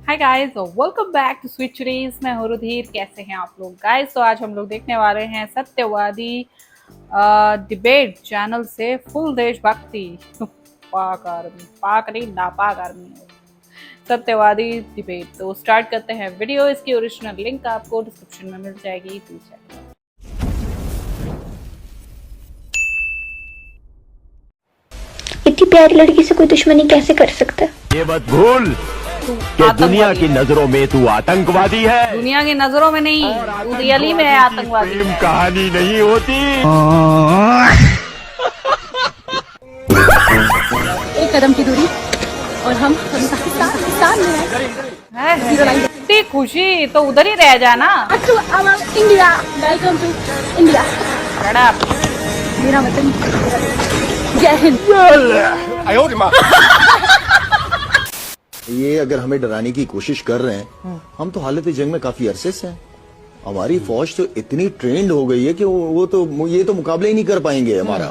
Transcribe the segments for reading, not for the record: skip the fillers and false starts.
Hi guys, welcome back to sweet चुरीज। मैं हूँ रुधिर। कैसे हैं आप लोग गाइस? तो आज हम लोग देखने वाले हैं सत्यवादी डिबेट चैनल से फुल देशभक्ति पाक आर्मी, पाक नहीं नापाक आर्मी, सत्यवादी डिबेट। तो स्टार्ट करते हैं वीडियो। इसकी ओरिजिनल लिंक आपको डिस्क्रिप्शन में मिल जाएगी, तो चेक। इतनी प्यारी लड़की से कोई दुश्मनी कैसे कर सकता है? ये मत भूल कि दुनिया की नजरों में तू आतंकवादी है। दुनिया की नजरों में नहीं, तू रियली में है आतंकवादी। प्रेम कहानी नहीं होती। एक कदम की दूरी और हम पाकिस्तान में हैं। इतनी खुशी तो उधर ही रह जाना। India, welcome to India. मेरा वतन, जय हिंद। ये अगर हमें डराने की कोशिश कर रहे हैं, हम तो हालत जंग में काफी अरसे से हैं। हमारी फौज तो इतनी ट्रेंड हो गई है कि ये तो मुकाबले ही नहीं कर पाएंगे हमारा।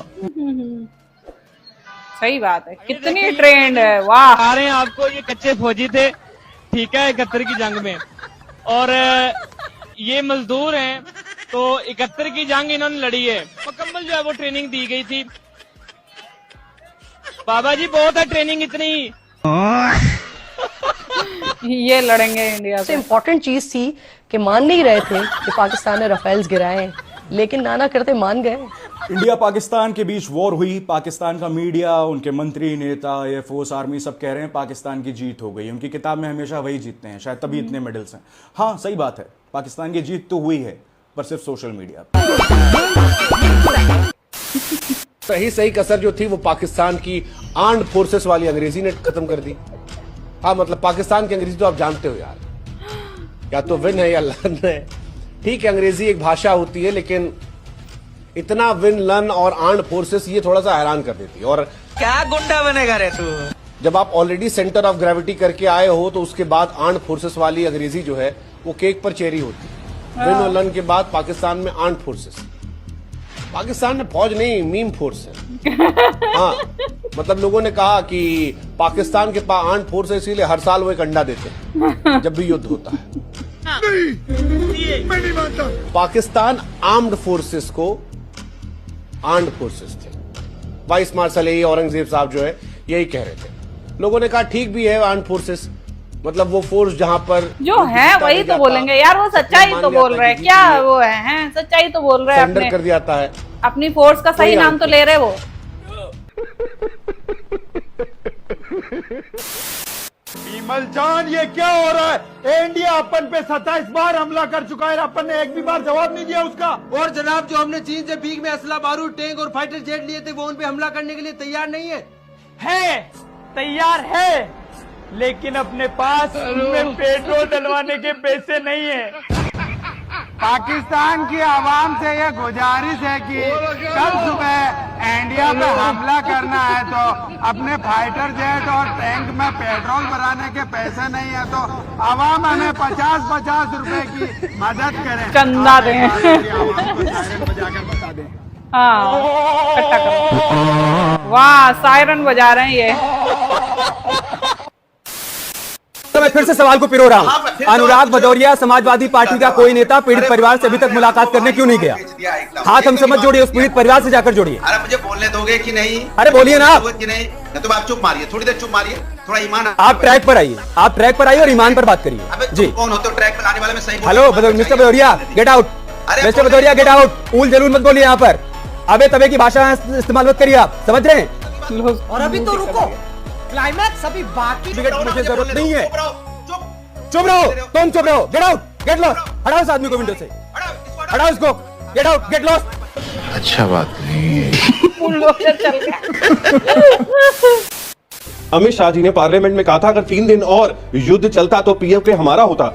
सही बात है, कितनी ट्रेंड है। वाह। आ रहे हैं आपको, ये कच्चे फौजी थे, ठीक है, 71 की जंग में, और ये मजदूर हैं। तो 71 की जंग इन्होंने लड़ी है, मुकम्मल जो है वो ट्रेनिंग दी गई थी। बाबा जी बहुत है ट्रेनिंग इतनी। ये लड़ेंगे इंडिया सबसे से। इम्पोर्टेंट चीज थी कि मान नहीं रहे थे कि पाकिस्तान ने राफेल्स गिराए, लेकिन नाना करते मान गए। इंडिया पाकिस्तान के बीच वॉर हुई। पाकिस्तान का मीडिया, उनके मंत्री, नेता, एयरफोर्स, आर्मी सब कह रहे हैं पाकिस्तान की जीत हो गई। उनकी किताब में हमेशा वही जीतते हैं, शायद तभी इतने मेडल्स हैं। हाँ, सही बात है, पाकिस्तान की जीत तो हुई है, पर सिर्फ सोशल मीडिया। सही कसर जो थी वो पाकिस्तान की आर्म्ड फोर्सेस वाली अंग्रेजी ने खत्म कर दी। हाँ, मतलब पाकिस्तान की अंग्रेजी तो आप जानते हो यार, या तो विन है या लन है। ठीक है, अंग्रेजी एक भाषा होती है, लेकिन इतना विन, लन और आर्म्ड फोर्सेस, ये थोड़ा सा हैरान कर देती है। और क्या गुंडा बनेगा रे तू? जब आप ऑलरेडी सेंटर ऑफ ग्रेविटी करके आए हो, तो उसके बाद आर्म्ड फोर्सेस वाली अंग्रेजी जो है वो केक पर चेरी होती है। विन और लन के बाद पाकिस्तान में आर्म्ड फोर्सेस। पाकिस्तान में फौज नहीं, मीम फोर्स है। हाँ, मतलब लोगों ने कहा कि पाकिस्तान के पास आर्म्ड फोर्स है, इसीलिए हर साल वो एक अंडा देते हैं जब भी युद्ध होता है। मैं नहीं मानता। पाकिस्तान आर्म्ड फोर्सेस को आर्म्ड फोर्सेस थे। वाइस मार्शल यही औरंगजेब साहब जो है यही कह रहे थे। लोगों ने कहा ठीक भी है, आर्म्ड फोर्सेस मतलब वो फोर्स जहां पर जो है वही तो बोलेंगे यार। वो सच्चाई तो बोल रहे हैं, क्या वो है सच्चाई तो बोल रहे हैं। सरेंडर कर दिया जाता है। अपनी फोर्स का सही नाम तो ले रहे वो। विमल जान, ये क्या हो रहा है? इंडिया अपन पे 27 बार हमला कर चुका है, अपन ने एक भी बार जवाब नहीं दिया उसका। और जनाब, जो हमने चीन से भीख में असला, बारूद, टैंक और फाइटर जेट लिए थे, वो उन पे हमला करने के लिए तैयार नहीं है। तैयार है, लेकिन अपने पास उनमें पेट्रोल डलवाने के पैसे नहीं है। पाकिस्तान की आवाम से यह गुजारिश है कि कल सुबह इंडिया पे हमला करना है तो अपने फाइटर जेट और टैंक में पेट्रोल भराने के पैसे नहीं है, तो आवाम हमें 50-50 रुपए की मदद करें, चंदा दें। बता दें। हाँ, इकट्ठा करो। वाह, सायरन बजा रहे हैं ये। तो मैं फिर से सवाल को पिरो रहा हूँ। अनुराग भदौरिया समाजवादी पार्टी का कोई नेता पीड़ित परिवार से अभी तक मुलाकात करने क्यों नहीं गया? हाथ हम समझ जोड़िए, उस पीड़ित परिवार से जाकर जोड़िए। अरे मुझे बोलने दोगे कि नहीं? अरे बोलिए ना आप। कि नहीं? तो आप चुप मारिए, थोड़ी देर चुप मारिए, थोड़ा ईमान। आप ट्रैक पर आइए, आप ट्रैक पर आइए और ईमान पर बात करिए जी। कौन होते हो ट्रैक पर लाने वाले में? सही hello mister Bhadauria, get out. Mister Bhadauria, get out. ऊल जलूल मत बोलिए यहाँ पर। अबे तबे की भाषा इस्तेमाल मत करिए आप, समझ रहे हैं? और अभी तो रुको, क्लाइमैक्स अभी बाकी। मुझे जरूरत नहीं है। चुप रहो, तुम चुप रहो। Get out, get lost. हटाओ इस आदमी को विंडो से, हटाओ इसको। Get out, get lost. अच्छा बात नहीं। अमित शाह जी ने पार्लियामेंट में कहा था अगर 3 दिन और युद्ध चलता तो पीएम हमारा होता।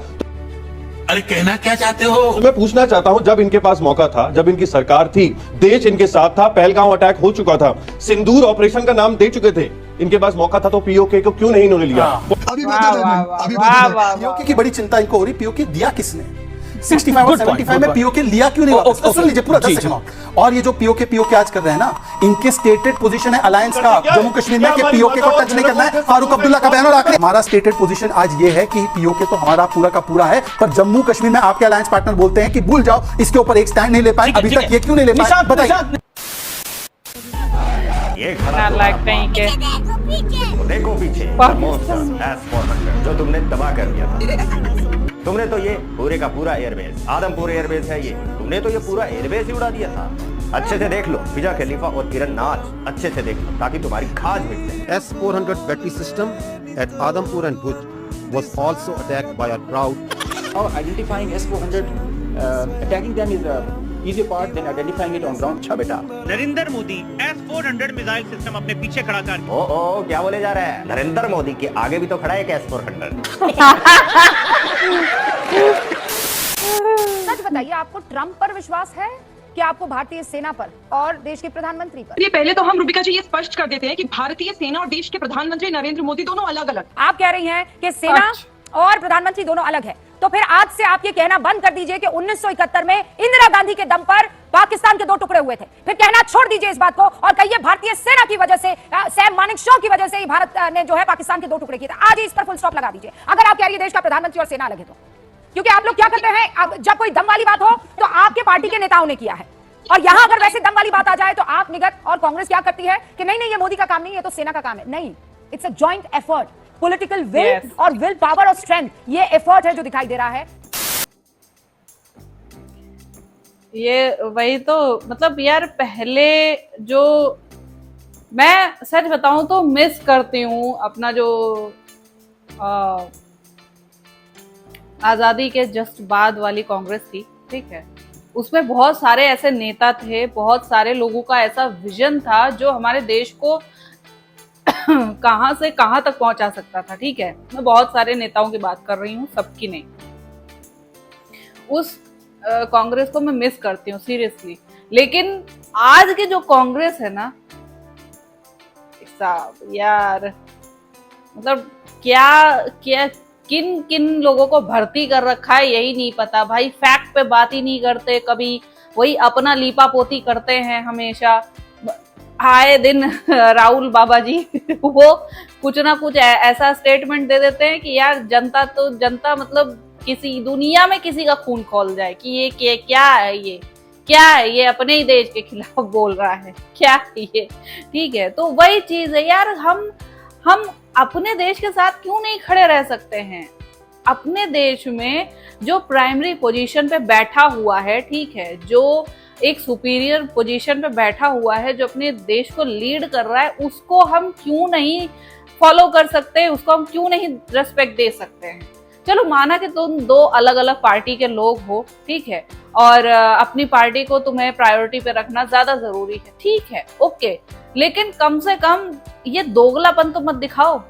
अरे कहना क्या चाहते हो? तो मैं पूछना चाहता हूं, जब इनके पास मौका था, जब इनकी सरकार थी, देश इनके साथ था, पहलगांव अटैक हो चुका था, सिंदूर ऑपरेशन का नाम दे चुके थे, इनके पास मौका था, तो पीओके को क्यों नहीं इन्होंने लिया? अभी पीओके की बड़ी चिंता इनको हो रही, पीओके दिया किसने? 65 और 75 में पीओके लिया क्यों नहीं वापस? सुन लीजिए पूरा 10 सेकंड। और ये जो पीओके आज कर रहे हैं ना, इनके स्टेटेड पोजीशन है अलायंस का जम्मू कश्मीर में कि पीओके को टच नहीं करना है। फारूक अब्दुल्ला का बयान और आखिरी हमारा स्टेटेड पोजीशन आज ये है कि पीओके तो हमारा पूरा का पूरा है, पर जम्मू कश्मीर में आपके अलायंस पार्टनर बोलते हैं कि भूल जाओ, इसके ऊपर एक स्टैंड नहीं ले पाए। अभी तक ये क्यों नहीं ले पाए बताइए। ये खड़ा देखो पीछे जो तुमने तबाह कर दिया था। तुमने तो ये पूरे का पूरा एयरबेस, आदमपुर एयरबेस है ये, तुमने तो ये पूरा एयरबेस ही उड़ा दिया था। अच्छे से देख लो, फिजा खलीफा और किरण नाच अच्छे से देख लो ताकि तुम्हारी खाज मिट जाए। S-400 battery system at Adampur and Bhuj was also attacked by our proud. Identifying S-400, attacking them is a easier part than identifying it on ground. अच्छा बेटा, Narendra Modi S-400 missile system अपने पीछे खड़ा कर। ओ क्या बोले जा रहा है? नरेंद्र मोदी के आगे भी तो खड़ा है एक S-400। सच बताइए, आपको ट्रंप पर विश्वास है कि आपको भारतीय सेना पर और देश के प्रधानमंत्री पर? ये पहले तो हम रूबिका जी ये स्पष्ट कर देते हैं कि भारतीय सेना और देश के प्रधानमंत्री नरेंद्र मोदी दोनों अलग अलग। आप कह रही हैं कि सेना और प्रधानमंत्री दोनों अलग है, तो फिर आज से आप ये कहना बंद कर दीजिए कि 1971 में इंदिरा गांधी के दम पर पाकिस्तान के 2 टुकड़े हुए थे। फिर कहना छोड़ दीजिए इस बात को और कहिए भारतीय सेना की वजह से, सैम मानेकशॉ की वजह से ही भारत ने जो है पाकिस्तान के 2 टुकड़े किए थे। आज ही इस पर फुल स्टॉप लगा दीजिए अगर आप कह रही है देश का प्रधानमंत्री और सेना अलग है तो। क्योंकि आप लोग क्या करते हैं, जब कोई दम वाली बात हो तो आपके पार्टी के नेताओं ने किया है, और यहां अगर वैसे दम वाली बात आ जाए तो आप निगत और कांग्रेस क्या करती है कि नहीं ये मोदी का काम नहीं है, तो सेना का काम है। नहीं, it's a joint effort, political will और विल पावर और स्ट्रेंथ, ये एफर्ट है जो दिखाई दे रहा है। ये वही तो मतलब यार, पहले जो मैं सच बताऊं तो मिस करती हूँ अपना जो आजादी के जस्ट बाद वाली कांग्रेस थी, ठीक है। उसमें बहुत सारे ऐसे नेता थे, बहुत सारे लोगों का ऐसा विजन था जो हमारे देश को कहां से कहां तक पहुंचा सकता था, ठीक है। मैं बहुत सारे नेताओं की बात कर रही हूँ, सबकी नहीं। उस कांग्रेस को मैं मिस करती हूँ सीरियसली। लेकिन आज की जो कांग्रेस है ना साहब यार, मतलब क्या किन किन लोगों को भर्ती कर रखा है यही नहीं पता भाई। फैक्ट पे बात ही नहीं करते, कभी वही अपना लीपा पोती करते हैं हमेशा। आए दिन राहुल बाबा जी वो कुछ ना कुछ ऐसा स्टेटमेंट दे देते हैं कि यार जनता मतलब किसी दुनिया में किसी का खून खौल जाए कि ये क्या है ये अपने ही देश के खिलाफ बोल रहा है, क्या है ये, ठीक है। तो वही चीज है यार, हम अपने देश के साथ क्यों नहीं खड़े रह सकते हैं? अपने देश में जो प्राइमरी पोजीशन पे बैठा हुआ है, ठीक है, जो एक सुपीरियर पोजीशन पे बैठा हुआ है, जो अपने देश को लीड कर रहा है, उसको हम क्यों नहीं फॉलो कर सकते? उसको हम क्यों नहीं रेस्पेक्ट दे सकते हैं? चलो माना कि तुम 2 अलग अलग पार्टी के लोग हो, ठीक है, और अपनी पार्टी को तुम्हें प्रायोरिटी पे रखना ज्यादा जरूरी है, ठीक है, ओके। लेकिन कम से कम ये दोगलापन तो मत दिखाओ,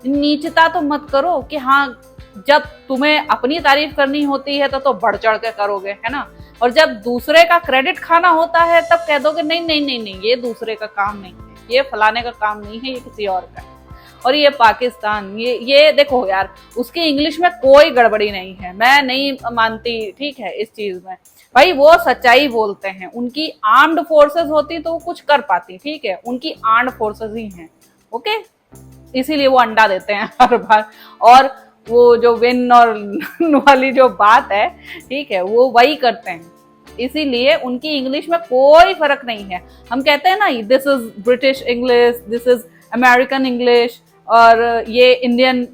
नीचता तो मत करो कि हाँ जब तुम्हें अपनी तारीफ करनी होती है तो बढ़ चढ़ के करोगे, है ना, और जब दूसरे का क्रेडिट खाना होता है तब कह दोगे नहीं ये दूसरे का काम नहीं है, ये फलाने का काम नहीं है, ये किसी और का है। और ये पाकिस्तान, ये देखो यार, उसकी इंग्लिश में कोई गड़बड़ी नहीं है, मैं नहीं मानती, ठीक है, इस चीज में भाई वो सच्चाई बोलते हैं। उनकी आर्म्ड फोर्सेस होती तो वो कुछ कर पाती, ठीक है, उनकी आर्म्ड फोर्सेस ही हैं, ओके, इसीलिए वो अंडा देते हैं हर बार। और वो जो विन और वाली जो बात है, ठीक है, वो वही करते हैं, इसीलिए उनकी इंग्लिश में कोई फर्क नहीं है। हम कहते हैं ना this is British English, this is American English, और ये इंडियन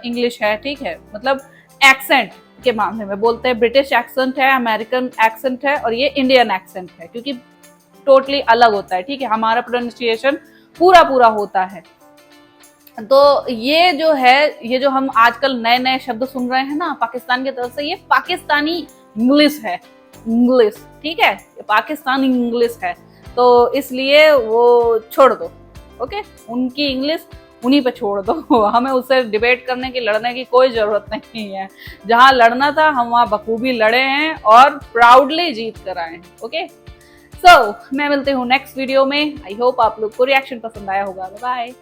इंग्लिश है, ठीक है, मतलब एक्सेंट के मामले में बोलते हैं ब्रिटिश एक्सेंट है, अमेरिकन एक्सेंट है, और ये इंडियन एक्सेंट है, क्योंकि टोटली अलग होता है, ठीक है, हमारा प्रोनाउंसिएशन पूरा होता है। तो ये जो है, ये जो हम आजकल नए नए शब्द सुन रहे हैं ना पाकिस्तान की तरफ से, ये पाकिस्तानी इंग्लिश है, इंग्लिश, ठीक है, ये पाकिस्तानी इंग्लिश है। तो इसलिए वो छोड़ दो, ओके, उनकी इंग्लिश उन्हीं पे छोड़ दो, हमें उससे डिबेट करने की, लड़ने की कोई जरूरत नहीं है। जहां लड़ना था हम वहां बखूबी लड़े हैं और प्राउडली जीत कर आए हैं, ओके। सो मैं मिलती हूँ नेक्स्ट वीडियो में। आई होप आप लोग को रिएक्शन पसंद आया होगा। बाय।